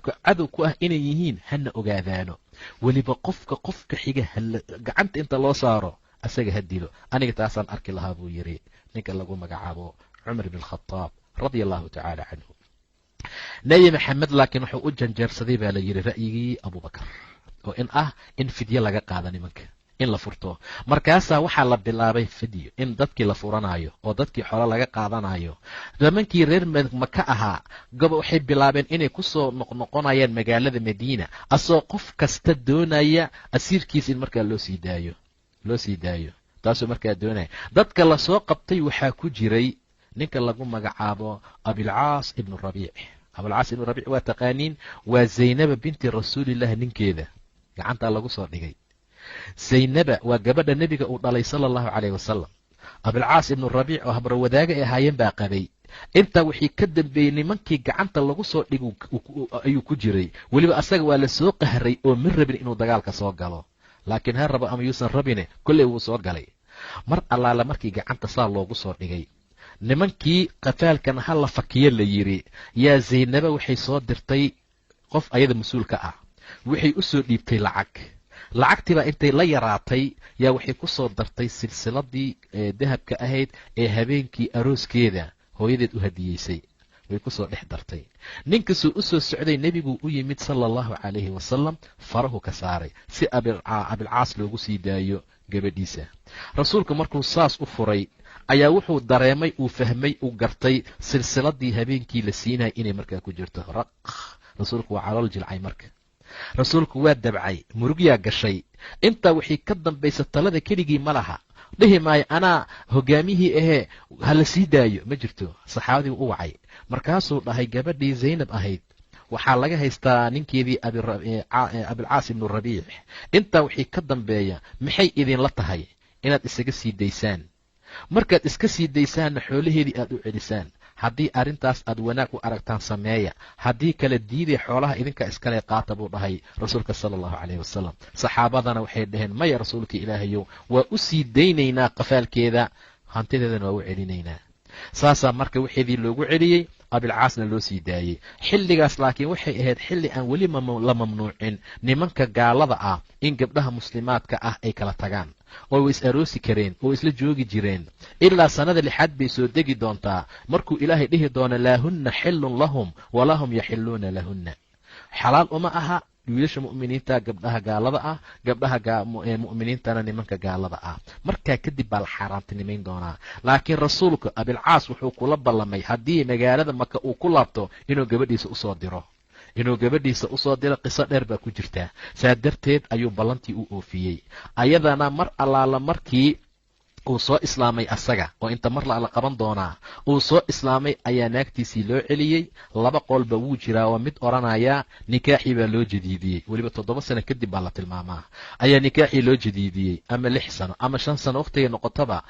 muslimka cadow ku ah inay yihiin hana ogaadaano weliba qofka xiga gacanta inta loo saaro asaga ha dilo aniga taasaan arki lahaa buu yidhi ninka lagu magacaabo cumar ibn khataab radia allahu tacaala canhu. nebi maxamed laakiin wuxuu u janjeersaday baa la yidhi ra'yigii abubakar oo in fidyo laga qaada nimanka in la furto. markaasaa waxaa la bilaabay fidyo in dadkii la furanayo oo dadkii xolo laga qaadanayo. nimankii reer maka ahaa waxay bilaabeen inay kusoo noqnoqonayaan magaalada madiina asoo qof kasta doonaya asiirkiisa in markaa loo sii daayo taasuu markaa doonaya. dadka lasoo qabtay waxaa ku jiray ninka lagu magacaabo abilcaas ibnu rabiic. abulcaas ibnu rabiic waa taqaaniin, waa zaynaba binti rasuulillahi ninkeeda gacantaa lagu soo dhigay. zaynaba waa gabadha nebiga uu dhalay sala allahu calayh wasalam. abilcaas ibnu rabiic oo habro wadaaga ay ahaayeen baa qabay. intaa wixii ka dambeeyey nimankii gacanta lagu soo dhig ayuu ku jiray. weliba asaga waa la soo qahray oo min rabin inuu dagaalka soo galo, laakiin ha rabo ama yuusan rabine kolley wuu soo galay. mar allaala markii gacanta saa loogu soo dhigay nimankii qafaalkana ha la fakiyo la yidhi, yaa zaynaba waxay soo dirtay qof ayada mas-uulka ah, waxay u soo dhiibtay lacagtiibaa intay la yaraatay yaa waxay ku soo dartay silsiladii dahabka ahayd ee habeenkii arooskeeda hooyadeed u hadiyeysay way ku soo dhex dartay. ninkasuu u soo socday nebiguu u yimid sala allahu calayhi wasalam, farahu ka saaray si abilcaas loogu sii daayo gabadhiisa. rasuulku markuu saas u furay ayaa wuxuu dareemay, uu fahmay, uu gartay silsiladii habeenkii la siinayay inay markaa ku jirto. rasuulku waa calool jilcay marka. rasuulku waa dabcay, murugyaa gashay. intaa wixii ka dambaysa talada keligii ma laha, dhihi maayo anaa hogaamihii ahee hala sii daayo, ma jirto. saxaabadii u wacay, markaasuu dhahay gabadhii zaynab ahayd waxaa laga haystaa ninkeedii abilcaas ibnu rabiic. intaa wixii ka dambeeya maxay idinla tahay inaad isaga sii daysaan? markaad iska sii daysaanna xoolaheedii aad u celisaan. haddii arrintaas aad wanaag u aragtaan sameeya, haddii kale diiday xoolaha idinka iskale qaata buu dhahay rasuulka sala allahu calayhi wasalam. saxaabadana waxay dhaheen maya rasuulka ilaahayow, waa u sii daynaynaa qafaalkeeda, hantideedana waa u celinaynaa. saasaa marka waxeedii loogu celiyey, abilcaasna loo sii daayey. xilligaas laakiin waxay ahayd xilli aan weli la mamnuucin nimanka gaalada ah in gabdhaha muslimaadka ah ay kala tagaan, oo way is aroosi kareen oo isla joogi jireen ilaa sannada 6 bay soo degi doontaa markuu ilaahay dhihi doono laa hunna xillun lahum walaa hum yaxiluuna lahunna. xalaal uma aha wiilasha mu'miniinta gabdhaha gaalada ah, gabdhaha mu'miniintana nimanka gaalada ah. markaa kadib baa la xaaraantinimayn doonaa. laakiin rasuulku abilcaas wuxuu kula ballamay haddii magaalada maka uu ku laabto inuu gabadhiisa usoo diro. qiso dheer baa ku jirtaa. saa darteed ayuu ballantii u oofiyey. ayadana mar allaala markii uu soo islaamay asaga, oo inta mar la qaban doonaa, uu soo islaamay ayaa naagtiisii loo celiyey. 2 qolba wuu jiraa, waa mid odhanayaa nikaaxii baa loo jadiidiyey, weliba 7 sano kadib baa la tilmaamaa ayaa nikaaxii loo jadiidiyey, ama 6 sano ama 5 sano wakhtigay noqotaba.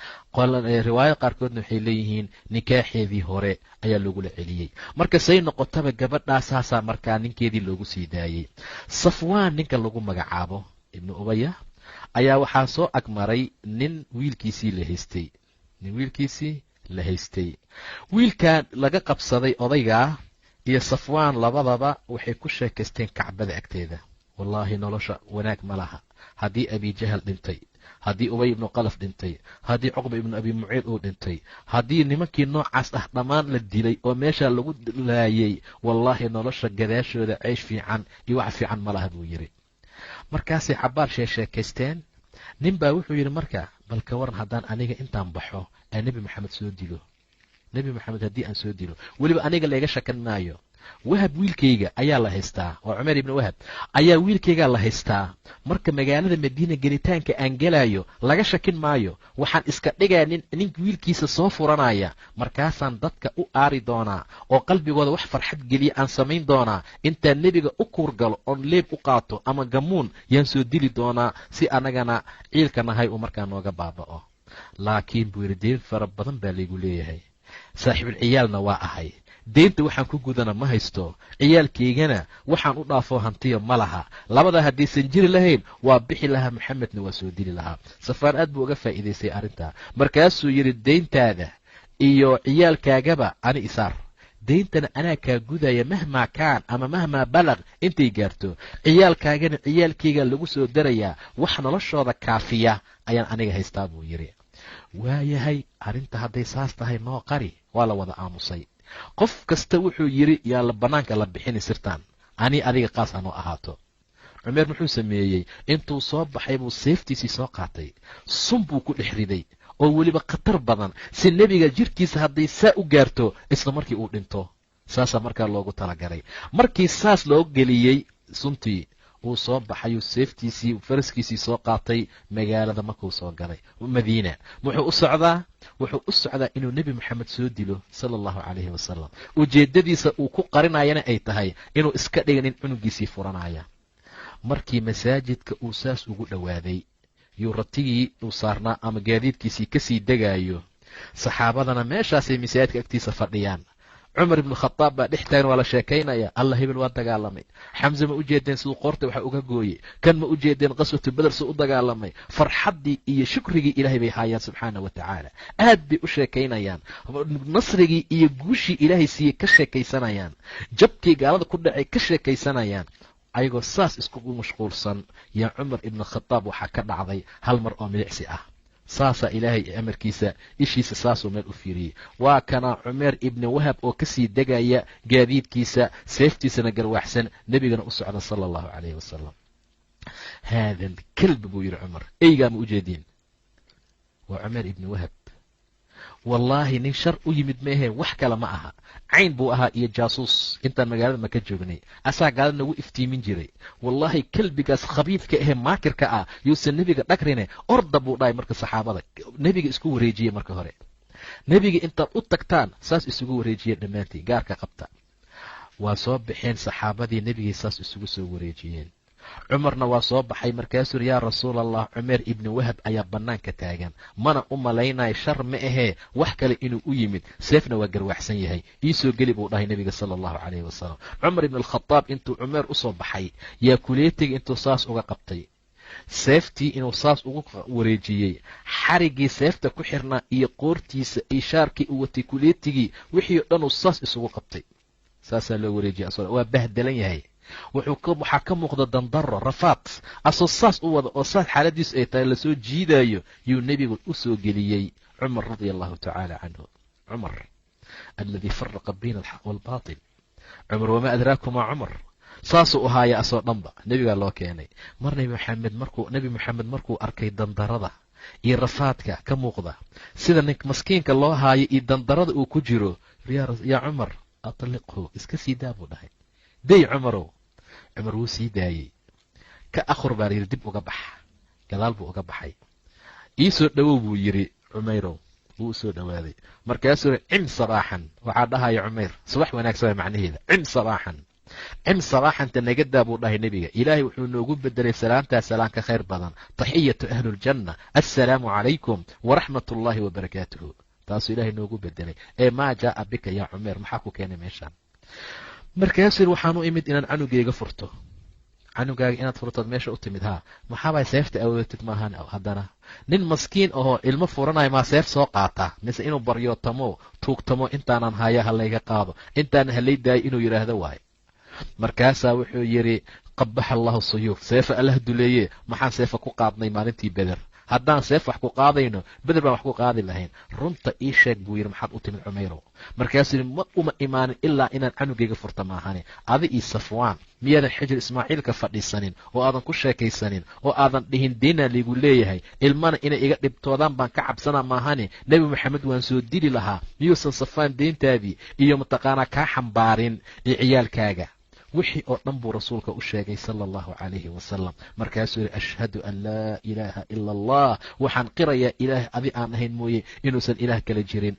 riwaayo qaarkoodna waxay leeyihiin nikaaxeedii hore ayaa loogula celiyey. marka say noqotaba gabadhaasaasaa markaa ninkeedii loogu sii daayey. safwaan ninka lagu magacaabo ibnu ubaya ayaa waxaa soo agmaray nin wiilkiisii la haystay. wiilkaa laga qabsaday odaygaa iyo safwaan labadaba waxay ku sheekaysteen kacbada agteeda. wallaahi nolosha wanaag ma laha. haddii abijahal dhintay, haddii ubay ibnu qalaf dhintay, haddii cuqba ibnu abi muciid uu dhintay, haddii nimankii noocaas ah dhammaan la dilay oo meeshaa lagu laayay, wallaahi nolosha gadaashooda ceysh fiican iyo wax fiican ma laha buu yidhi. markaasay cabaar sheekaysteen. nin baa wuxuu yidhi marka bal ka waran haddaan aniga intaan baxo aan nebi maxamed soo dilo. nebi maxamed haddii aan soo dilo, weliba aniga layga shakan maayo. wahab wiilkayga ayaa la haystaa, waa cumeer ibnu wahab ayaa wiilkaygaa la haystaa. marka magaalada madiina gelitaanka aan gelayo laga shakin maayo. waxaan iska dhigaa nin wiilkiisa soo furanaya, markaasaan dadka u aari doonaa oo qalbigooda wax farxad geliya aan samayn doonaa. intaan nebiga u kuurgalo oon leeb u qaato ama gamuun yaan soo dili doonaa, si annagana ciilka nahay uu markaa nooga baaba'o. laakiin buu yidhi deen fara badan baa laygu leeyahay, saaxiibulciyaalna waa ahay. deynta waxaan ku gudana ma haysto, ciyaalkaygana waxaan u dhaafo hantiya ma laha. labadaa haddaysan jiri lahayn waa bixi lahaa, maxamedna waa soo dili lahaa. safaan aad buu uga faa'iidaystay arrintaa. markaasuu yidhi deyntaada iyo ciyaalkaagaba ani isaar. deyntana anaa kaa gudaya mahmaa kaan ama mahmaa balaq intay gaarto, ciyaalkaagana ciyaalkayga lagu soo darayaa, wax noloshooda kaafiya ayaan aniga haystaa buu yidhi. waayahay, arrinta hadday saas tahay noo qari. waa la wada aamusay. qof kasta wuxuu yidhi yaa la bannaanka la bixini sirtaan, ani adiga qaas anoo ahaato. cumeer muxuu sameeyey? intuu soo baxay buu seeftiisii soo qaatay, sun buu ku dhex riday oo weliba khatar badan, si nebiga jirkiisa hadday saa u gaarto isla markii uu dhinto. saasaa markaa loogu talagalay. markii saas loo geliyey suntii, uu soo baxayuu seeftiisii faraskiisii soo qaatay, magaalada markuu soo galay madiina. wuxuu u socdaa inuu nebi moxamed soo dilo sala allahu calayhi wasalam. ujeeddadiisa uu ku qarinayana ay tahay inuu iska dhiga nin cunugiisii furanaya. markii masaajidka uu saas ugu dhowaaday, yuu ratigii uu saarnaa ama gaadiidkiisii kasii degaayo. saxaabadana meeshaasay masaajidka agtiisa fadhiyaan. cumar ibnu khadaab baa dhex taagan, waa la sheekaynaya. alla hebel waa dagaalamay. xamse ma u jeedeen siduu qoorta waxa uga gooyey? kan ma u jeedeen qaswatu beder suu u dagaalamay? farxaddii iyo shukrigii ilaahay bay haayaan subxaana wa tacaala. aad bay u sheekaynayaan. nasrigii iyo guushii ilaahay siiyey ka sheekaysanayaan. jabkii gaalada ku dhacay ka sheekaysanayaan. ayagoo saas iskugu mashquulsan yaa cumar ibnu khadaab waxaa ka dhacday hal mar oo milicsi ah. saasaa ilaahay amarkiisa ishiisa saasuu meel u fiiriyey. waa kana cumeer ibni wahab oo kasii degaya gaadiidkiisa, seeftiisana garwaaxsan, nebigana u socda sala allahu calayhi wasalam. haada alkalb buu yidhi cumar. eygaa ma u jeediin? waa cumeer ibni wahab. wallaahi nin shar u yimid ma aheen, wax kale ma aha. cayn buu ahaa iyo jaasuus. intaan magaalada maka joognay asaa gaalada nagu iftiimin jiray. wallaahi kelbigaas khabiidka ahee maakirka ah yuusan nebiga dhagrine, orda buu dhahay. marka saxaabada nebiga isku wareejiye. marka hore nebiga intaad u tagtaan saas isugu wareejiye dhammaantii, gaarka qabta. waa soo baxeen saxaabadii, nebigay saas isugu soo wareejiyeen. cumarna waa soo baxay. markaasuu yidhi yaa rasuul allah, cumeer ibni wahab ayaa bannaanka taagan, mana u malaynayo shar ma ahee wax kale inuu u yimid, seefna waa garwaxsan yahay, iisoo geli buu dhahay nebiga sala allahu calayhi wasalam. cumar ibn alkhadaab intuu cumeer u soo baxay yaa kuleetiga intuu saas uga qabtay, seeftii inuu saas ugu wareejiyey, xariggii seefta ku xirnaa iyo qoortiisa iyo shaarkii uu watay kuleetigii, wixii o dhan uu saas isugu qabtay. saasaa loo wareejiyay. waa bahdelan yahay. waxaa ka muuqda dandaro, rafaad. asoo saas u wada oo saas xaaladiisu ay tahay lasoo jiidaayo yuu nebigu u soo geliyey cumar radia allahu tacaala canhu. cumar aladii faraqa bayna alxaq waalbaatil. cumar wamaa adraakuma cumar. saasuu ahaaya asoo dhanba nebigaa loo keenay. mar nebi moxamed markuu arkay dandarada iyo rafaadka ka muuqda, sida nin maskiinka loo haayo iyo dandarada uu ku jiro, yaa cumar atliqhu, iska sii daa buu dhahay. day cumarow. cumar wuu sii daayey. ka akhur baa layidhi, dib uga bax. gadaal buu uga baxay. iisoo dhowow buu yidhi cumeyrow. wuu usoo dhowaaday. markaasuu yidhi cim sabaaxan. waxaa dhahaya cumayr, subax wanaagsan macnaheeda. cim sabaaxan. cim sabaaxanta nagadaa buu dhahay nebiga. ilaahay wuxuu noogu bedelay salaamtaa salaan ka khayr badan. taxiyatu ahliljanna, assalaamu calaykum waraxmat ullaahi wabarakaatuhu. taasuu ilaahay noogu bedelay. ee maa jaaa bika yaa cumayr, maxaa ku keenay meeshaan? markaasuu yidhi waxaan u imid inaan canugeyga furto. canugaaga inaad furtood meesha u timid? haa. maxaabay seefta awoodatid maahan? haddana nin maskiin ahoo ilmo furanayo maa seef soo qaata? mise inuu baryootamo tuugtamo, intaanan haya halayga qaado, intaanan halay daayo inuu yidhaahdo waayo. markaasaa wuxuu yidhi qabaxa allahu suyuuf, seefa allah duleeye. maxaan seefa ku qaadnay maalintii beder? haddaan seef wax ku qaadayno beder baan wax ku qaadi lahayn. runta ii sheeg buu yidhi, maxaad u timid cumeyrow? markaasuu yidhi ma uma imaanin ilaa inaan canugeyga furta maahane. adi iyo safwaan miyaadan xijir ismaaciilka fadhiisanin oo aadan ku sheekaysanin oo aadan dhihin deynaa liigu leeyahay, ilmana inay iga dhibtoodaan baan ka cabsanaa maahane, nebi moxamed waan soo dili lahaa, miyuusan safaan deyntaadii iyo mataqaanaa kaa xambaarin iyo ciyaalkaaga? wixii oo dhan buu rasuulka u sheegay sala allahu calayhi wasalam. markaasuu yidhi ashhadu an laa ilaaha ila allah, waxaan qirayaa ilaah adi aan ahayn mooye inuusan ilaah kale jirin.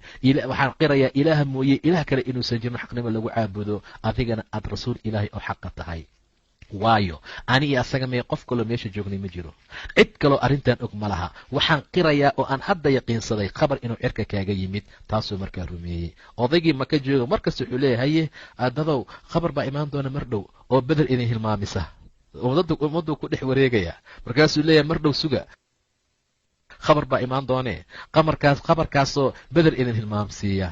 waxaan qirayaa ilaah mooye ilaah kale inuusan jirin xaqnimo lagu caabudo, adigana aad rasuul ilaahay oo xaqa tahay. waayo ani iyo asaga mee qof kaloo meesha joognay ma jiro, cid kaloo arrintan og ma laha. waxaan qirayaa oo aan hadda yaqiinsaday khabar inuu cirka kaaga yimid. taasuu markaa rumeeyey. odaygii maka jooga markasta wuxuu leeyahay haye dadow, khabar baa imaan doona mar dhow oo beder idin hilmaamisa. ummaduu ku dhex wareegaya. markaasuu leeyahay mar dhow suga, khabar baa imaan doonee, khabarkaasoo beder idin hilmaamsiiya.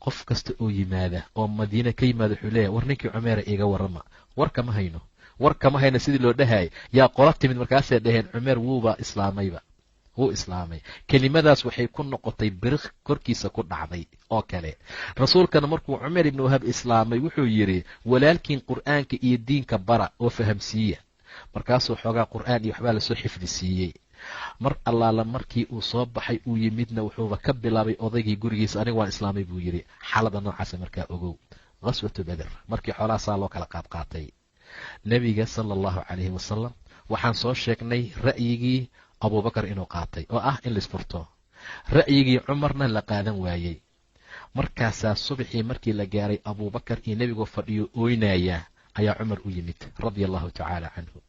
qof kasta oo yimaada oo madiine ka yimaada wuxuu leeyahay war ninkii cumeera iga warrama war kama hayno sidii loo dhahay yaa qola timid markaasay dhaheen cumeer wuu islaamay. kelimadaas waxay ku noqotay biriq korkiisa ku dhacday oo kale. rasuulkana markuu cumeer ibnu wahab islaamay wuxuu yidhi walaalkiin qur'aanka iyo diinka bara oo fahamsiiya. markaasuu xoogaa qur'aan iyo waxbaa lasoo xifdi siiyey. mar allaala markii uu soo baxay uu yimidna wuxuuba ka bilaabay odaygii gurigiisa aniga waan islaamay buu yidhi. xaalada noocaasa markaa ogow. qaswatu beder markii xoolahaasaa loo kala qaadqaatay nebiga sala allahu calayhi wasalam waxaan soo sheegnay ra'yigii abuubakar inuu qaatay oo ah in laisfurto. ra'yigii cumarna la qaadan waayey. markaasaa subaxii markii la gaaray abuubakar iyo nebigoo fadhiyo ooynaya ayaa cumar u yimid radia allahu tacaala canhu.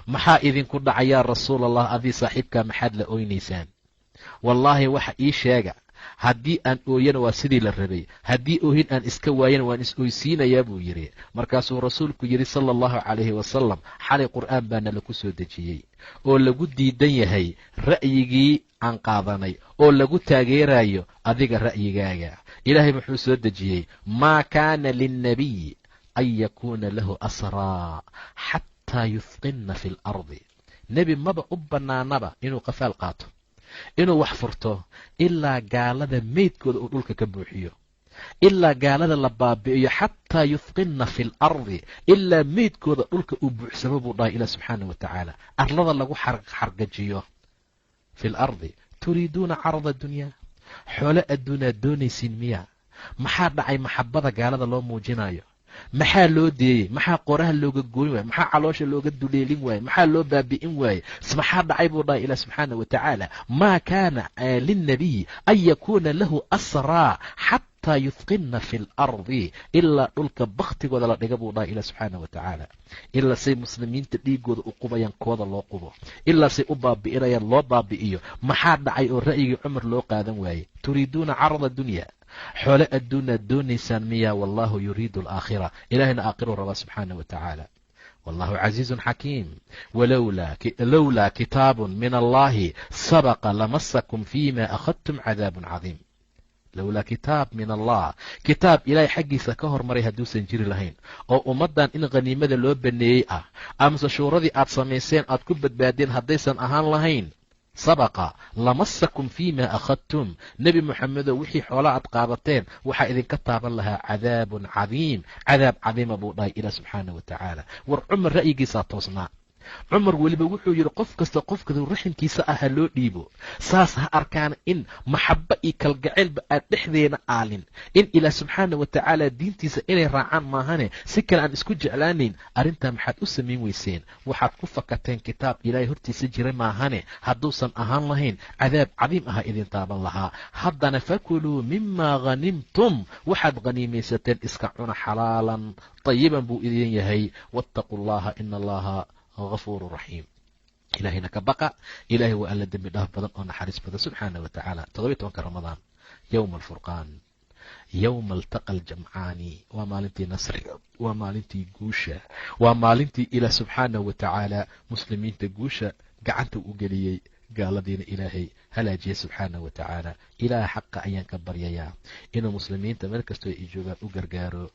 maxaa idinku dhacay yaa rasuulallah, adii saaxiibkaa maxaad la ooynaysaan? wallaahi waxa ii sheega, haddii aan ooyana waa sidii la rabay, haddii oohin aan iska waayana waan is oysiinayaa buu yidhi. markaasuu rasuulku yidhi sala allahu calayhi wasalam xalay qur'aan baana lagu soo dejiyey oo lagu diidan yahay ra'yigii aan qaadanay oo lagu taageerayo adiga ra'yigaaga. ilaahay muxuu soo dejiyey maa kaana linnabiy an yakuuna lahu asraa xataa yuthqinna fi lardi. nebi maba u bannaanaba inuu qafaal qaato, inuu wax furto ilaa gaalada meydkooda uu dhulka ka buuxiyo, ilaa gaalada la baabi'iyo. xataa yuthqinna fi lardi, ilaa meydkooda dhulka uu buuxsamo buu dhahay ilah subxaana wa tacaala. arlada lagu xargajiyo. fi lardi turiiduuna carada dunyaa, xoolo adduunaad doonaysiin miya? maxaa dhacay maxabada gaalada loo muujinayo? maxaa loo deeyey? maxaa qoraha looga gooyn waaye? maxaa caloosha looga duleelin waaye? maxaa loo baabi'in waaye? maxaa dhacay buu dhahay ilah subxaana wa tacaala maa kaana linnabiy an yakuuna lahu asraa xataa yuthqinna fi lardi, ilaa dhulka baktigooda la dhiga buu dhahay ilah subxaana wa tacaala. ilaa say muslimiinta dhiigooda u qubayaan kooda loo qubo, ilaa say u baabi'inayaan loo baabi'iyo. maxaa dhacay oo ra'yigii cumar loo qaadan waaye? turiiduuna carada dunya, xoolo adduunaad doonaysaan miya? wallahu yuriidu alaakhira, ilahayna aakhiruu rabaa subxaana wa tacaala. wallahu casiizun xakiim. lowlaa kitaabun min allahi sabaqa lamasakum fiima akhadtum cadaabun cadiim. lowlaa kitaab min allah, kitaab ilaahay xaggiisa ka hormaray hadduusan jiri lahayn oo ummaddan in khaniimada loo baneeyey ah, amase shuuradii aad samayseen aad ku badbaadeen haddaysan ahaan lahayn, sabaqa lamasakum fiima akhadtum, nebi moxamedow wixii xoola aad qaadateen waxaa idinka taaban lahaa cadaabun cadiim, cadaab cadiima buu dhahay ilah subxaana wa tacaala. war cumar ra'yigiisaa toosnaa. cumar weliba wuxuu yidhi qof kasta qofkadu raximkiisa ah ha loo dhiibo. saas ha arkaan in maxabba iyo kalgaceylba aad dhexdeena aalin, in ilaah subxaana wa tacaala diintiisa inay raacaan maahane si kale aan isku jeclaanayn. arrintaa maxaad u samayn weyseen? waxaad ku fakateen kitaab ilaahay hortiisa jira maahane hadduusan ahaan lahayn cadaab cadiim aha idin taaban lahaa. haddana fakuluu mimaa hanimtum, waxaad haniimaysateen iska cuna xalaalan tayiban buu idin yahay. wattaquu llaha ina allaha غفور رحيم. إلهنا كبقى إلهي وألا دم الله بدن ونحرس بدن سبحانه وتعالى. تضبيت وانك رمضان يوم الفرقان، يوم التقى الجمعان، ومالنتي نصر ومالنتي قوشة ومالنتي إلى سبحانه وتعالى مسلمين تقوشة قعنت وقليي قال دين إلهي هلا جي سبحانه وتعالى إله حق أيان كبر يا إنه مسلمين تمركزتوا إجوبة وقرقاروا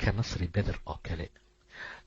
كنصر بدر أو كلي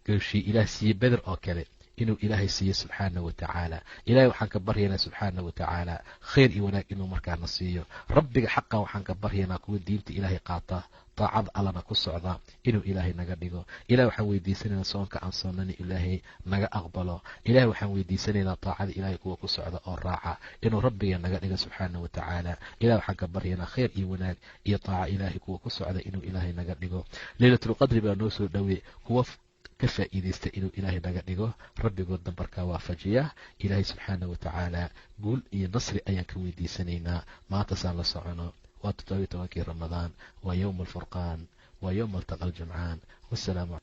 قوشي إله سي بدر أو كلي inuu ilaahay siiyo subxaana wa tacaala. ilaahay waxaan ka baryaynaa subxaana wa tacaala khayr iyo wanaag inuu markaana siiyo. rabbiga xaqa waxaan ka baryaynaa kuwa diinta ilaahay qaata, daacada allana ku socda, inuu ilaahay naga dhigo. ilahay waxaan weydiisanaynaa soonka aan soonnani ilaahay naga aqbalo. ilahay waxaan weydiisanaynaa daacada ilaahay kuwa ku socda oo raaca, inuu rabbiga naga dhigo subxaana wa tacaala. ilahay waxaan ka baryaynaa khayr iyo wanaag iyo daaca ilaahay kuwa ku socda inuu ilaahay naga dhigo. leylatulqadri baa noo soo dhowey, kuwa ka faa'iidaysta inuu ilaahay naga dhigo. rabbigood dambarkaa waafajiya. ilaahay subxaana wa tacaala guul iyo nasri ayaan ka weydiisanaynaa. maantasaan la socono waa 17 ramadaan, waa yowm alfurqaan, waa yowm altaqa aljamcaan. wasalaamu